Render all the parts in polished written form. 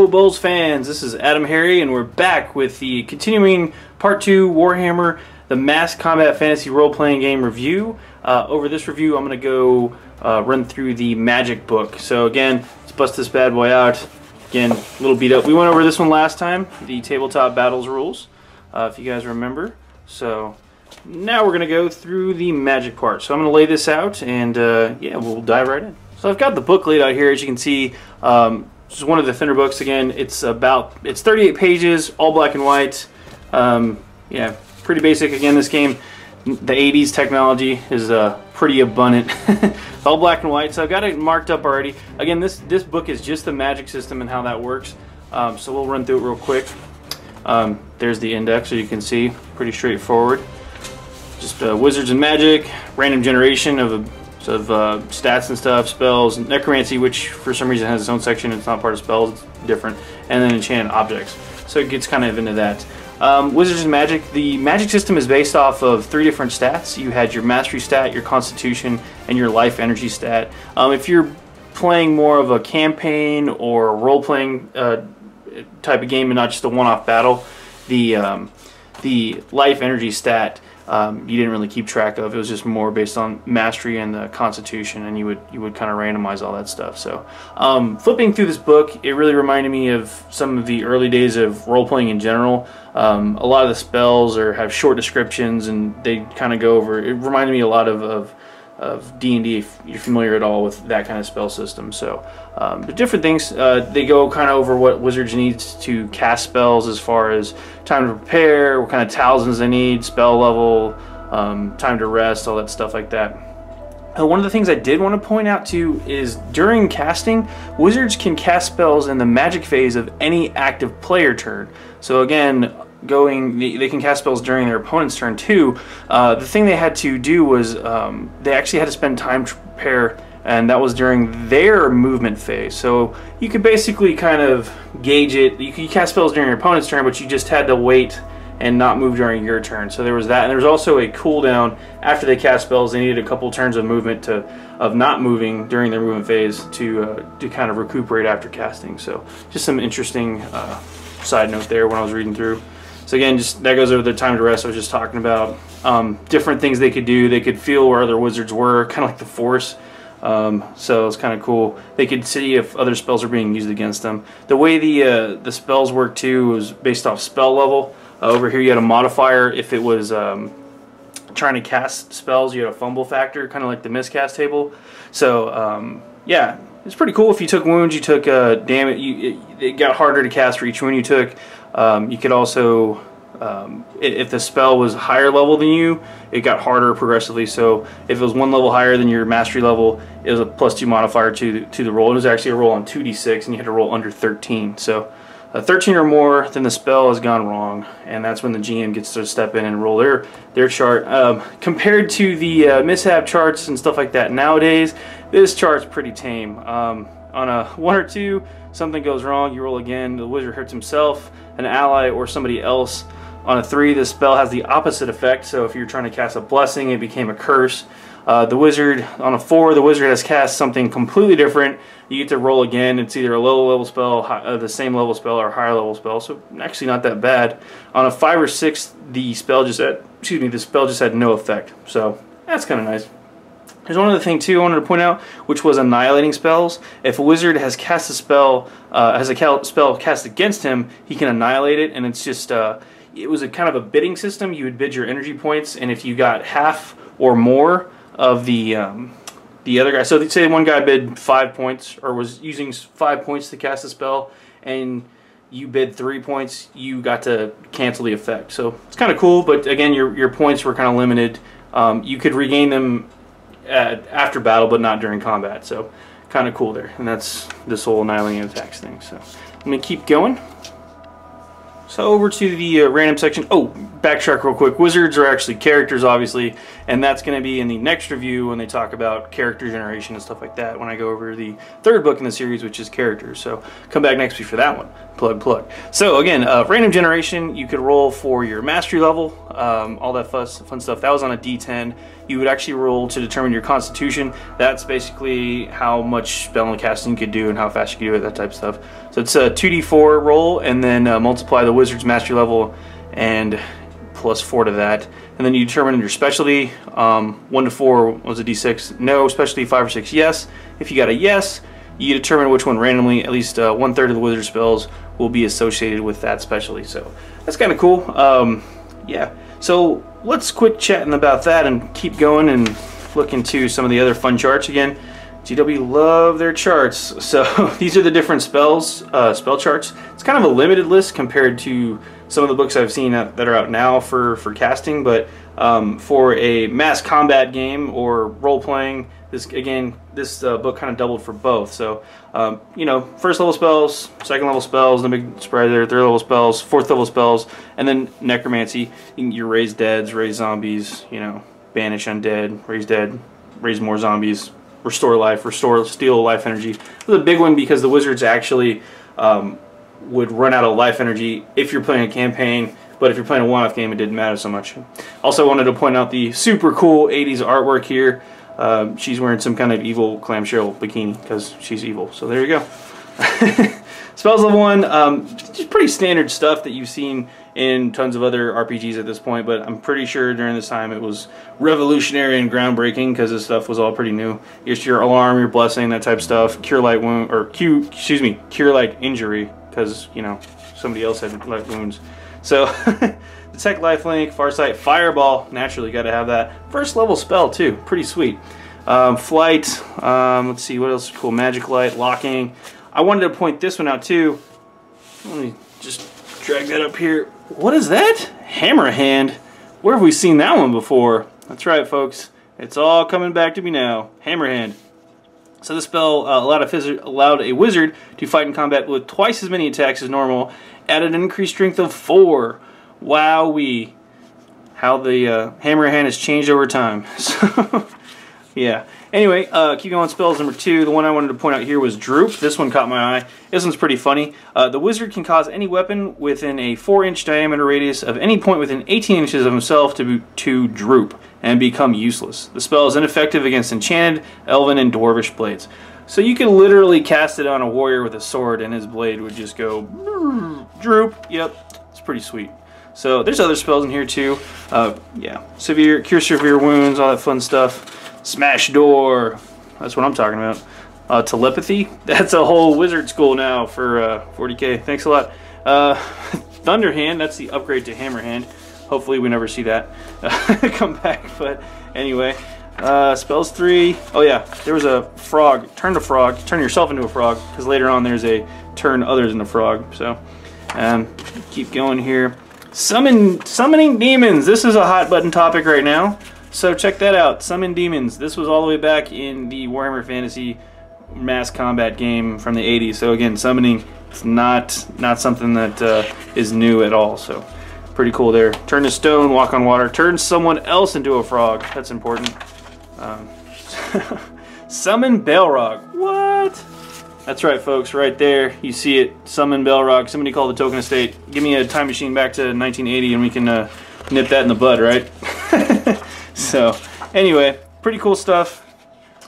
Hello BoLS fans, this is AdamHarry and we're back with the continuing Part 2 Warhammer, the Mass Combat Fantasy Role-Playing Game review. Over this review I'm going to go run through the Magic book. So again, let's bust this bad boy out. Again, a little beat up. We went over this one last time, the Tabletop Battles rules, if you guys remember. So now we're going to go through the Magic part. So I'm going to lay this out and yeah, we'll dive right in. So I've got the book laid out here, as you can see. This is one of the thinner books. Again, it's 38 pages, all black and white. Yeah, pretty basic. Again, this game, the 80s technology is pretty abundant. It's all black and white, so I've got it marked up already. Again, this book is just the magic system and how that works. So we'll run through it real quick. There's the index, so you can see, pretty straightforward. Just wizards and magic, random generation of stats and stuff, spells, necromancy, which for some reason has its own section. It's not part of spells, it's different, and then enchanted objects. So it gets kind of into that. Wizards and magic. The magic system is based off of 3 different stats. You had your mastery stat, your constitution, and your life energy stat. If you're playing more of a campaign or a role-playing type of game and not just a one-off battle, the life energy stat you didn't really keep track of. It was just more based on mastery and the constitution, and you would kind of randomize all that stuff. So flipping through this book, it really reminded me of some of the early days of role-playing in general. A lot of the spells have short descriptions, and they kind of go over. It reminded me a lot of D&D, if you're familiar at all with that kind of spell system. So the different things, they go kind of over what wizards need to cast spells, as far as time to prepare, what kind of talismans they need, spell level, time to rest, all that stuff like that. One of the things I did want to point out too is during casting, wizards can cast spells in the magic phase of any active player turn. So again, they can cast spells during their opponent's turn too. The thing they had to do was they actually had to spend time to prepare, and that was during their movement phase. So you could basically kind of gauge it. You could cast spells during your opponent's turn, but you just had to wait and not move during your turn. So there was that, and there was also a cooldown after they cast spells. They needed a couple turns of movement of not moving during their movement phase to kind of recuperate after casting. So just some interesting side note there when I was reading through. So again, just that goes over the time to rest I was just talking about. Different things they could do. They could feel where other wizards were, kind of like the Force. So it's kind of cool. They could see if other spells are being used against them. The way the spells work too was based off spell level. Over here you had a modifier if it was trying to cast spells. You had a fumble factor, kind of like the miscast table. So yeah, it's pretty cool. If you took wounds, you took damage. It got harder to cast for each wound you took. You could also, if the spell was higher level than you, it got harder progressively. So if it was 1 level higher than your mastery level, it was a +2 modifier to the roll. It was actually a roll on 2d6, and you had to roll under 13. So 13 or more, then the spell has gone wrong, and that's when the GM gets to step in and roll their chart. Compared to the mishap charts and stuff like that nowadays, this chart's pretty tame. On a 1 or 2, something goes wrong, you roll again, the wizard hurts himself, an ally, or somebody else. On a 3, the spell has the opposite effect, so if you're trying to cast a blessing, it became a curse. The wizard, on a 4, the wizard has cast something completely different. You get to roll again. It's either a low level spell, the same level spell, or a higher level spell, so actually not that bad. On a 5 or 6, the spell just had no effect, so that's kind of nice. There's one other thing too I wanted to point out, which was annihilating spells. If a wizard has cast a spell, spell cast against him, he can annihilate it, and it's just it was a kind of a bidding system. You would bid your energy points, and if you got half or more of the other guy, so say one guy bid 5 points, or was using 5 points to cast a spell, and you bid 3 points, you got to cancel the effect. So it's kind of cool, but again, your points were kind of limited. You could regain them after battle, but not during combat. So kind of cool there, and that's this whole annihilating attacks thing. So let me keep going. So over to the random section. Oh, backtrack real quick. Wizards are actually characters, obviously, and that's going to be in the next review when they talk about character generation and stuff like that, when I go over the 3rd book in the series, which is characters. So come back next week for that one. Plug. So again, random generation, you could roll for your mastery level. all that fun stuff. That was on a D10. You would actually roll to determine your constitution. That's basically how much spell and casting you could do and how fast you could do it, that type of stuff. So it's a 2d4 roll, and then multiply the wizard's mastery level and plus 4 to that. And then you determine your specialty. 1 to 4 was a d6. No. Specialty 5 or 6, yes. If you got a yes, you determine which one randomly. At least 1/3 of the wizard spells will be associated with that specialty. So that's kind of cool. Yeah. So let's quit chatting about that and keep going and look into some of the other fun charts. Again, GW love their charts. So these are the different spells, spell charts. It's kind of a limited list compared to some of the books I've seen that are out now for casting, but for a mass combat game or role-playing, this book kind of doubled for both. So, you know, first level spells, second level spells, no big surprise there, third level spells, fourth level spells, and then necromancy. You can your raise deads, raise zombies, you know, banish undead, raise dead, raise more zombies, restore life, steal life energy. This is a big one because the wizards actually would run out of life energy if you're playing a campaign, but if you're playing a one-off game, it didn't matter so much. Also wanted to point out the super cool 80s artwork here. She's wearing some kind of evil clamshell bikini because she's evil. So there you go. Spells level 1, just pretty standard stuff that you've seen in tons of other RPGs at this point, but I'm pretty sure during this time it was revolutionary and groundbreaking because this stuff was all pretty new. Just your alarm, your blessing, that type of stuff. Cure light wound, or cure light injury, because you know somebody else had light wounds. So detect lifelink, farsight, fireball. Naturally, got to have that. First level spell too, pretty sweet. Flight. Let's see what else is cool. Magic light, locking. I wanted to point this one out too. Let me just drag that up here. What is that? Hammer hand. Where have we seen that one before? That's right, folks. It's all coming back to me now. Hammer hand. So this spell allowed a wizard to fight in combat with twice as many attacks as normal, added an increased strength of 4. Wowee. How the hammer hand has changed over time. So, yeah. Anyway, keep going. Spells number 2. The one I wanted to point out here was Droop. This one caught my eye. This one's pretty funny. The wizard can cause any weapon within a 4-inch diameter radius of any point within 18 inches of himself to droop and become useless. The spell is ineffective against enchanted, elven, and dwarvish blades. So you could literally cast it on a warrior with a sword and his blade would just go droop. Yep, it's pretty sweet. So there's other spells in here too. Yeah, cure severe wounds, all that fun stuff. Smash door, that's what I'm talking about. Telepathy, that's a whole wizard school now for 40k. Thanks a lot. Thunderhand, that's the upgrade to Hammerhand. Hopefully we never see that come back, but anyway. Spells 3. Oh yeah, there was a frog. Turn to frog. Turn yourself into a frog, because later on there's a turn others into frog. So keep going here. Summoning demons. This is a hot button topic right now. So check that out. Summon demons. This was all the way back in the Warhammer Fantasy mass combat game from the 80s. So again, summoning, it's not something that is new at all. So pretty cool there. Turn to stone, walk on water. Turn someone else into a frog. That's important. Summon Balrog. What? That's right, folks. Right there. You see it. Summon Balrog. Somebody call the token estate. Give me a time machine back to 1980 and we can nip that in the bud, right? So, anyway, pretty cool stuff.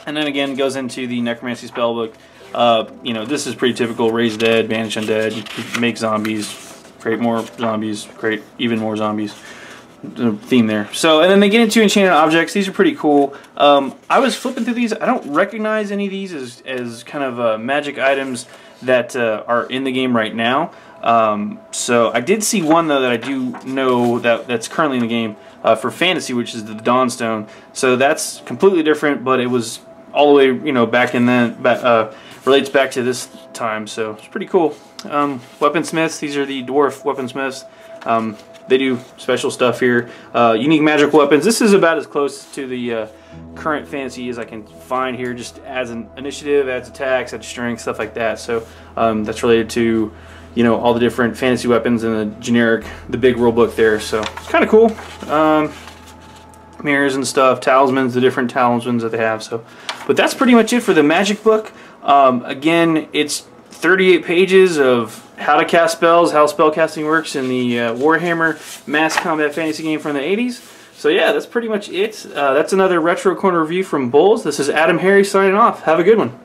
And then again, goes into the Necromancy spellbook. You know, this is pretty typical. Raise dead, banish undead, make zombies, create more zombies, create even more zombies. The theme there. So, and then they get into enchanted objects. These are pretty cool. I was flipping through these. I don't recognize any of these as kind of magic items that are in the game right now. So I did see one though that I do know that's currently in the game for fantasy, which is the Dawnstone. So that's completely different, but it was all the way, you know, back in then. Relates back to this time, so it's pretty cool. Weaponsmiths. These are the dwarf weaponsmiths. They do special stuff here. Unique magical weapons. This is about as close to the current fantasy as I can find here. Just adds an initiative, adds attacks, adds strength, stuff like that. So that's related to, you know, all the different fantasy weapons in the big rule book there. So it's kind of cool. Mirrors and stuff, talismans, the different talismans that they have. So, but that's pretty much it for the magic book. Again, it's 38 pages of how to cast spells, how spellcasting works in the Warhammer mass combat fantasy game from the 80s. So yeah, that's pretty much it. That's another Retro Corner review from BoLS. This is AdamHarry signing off. Have a good one.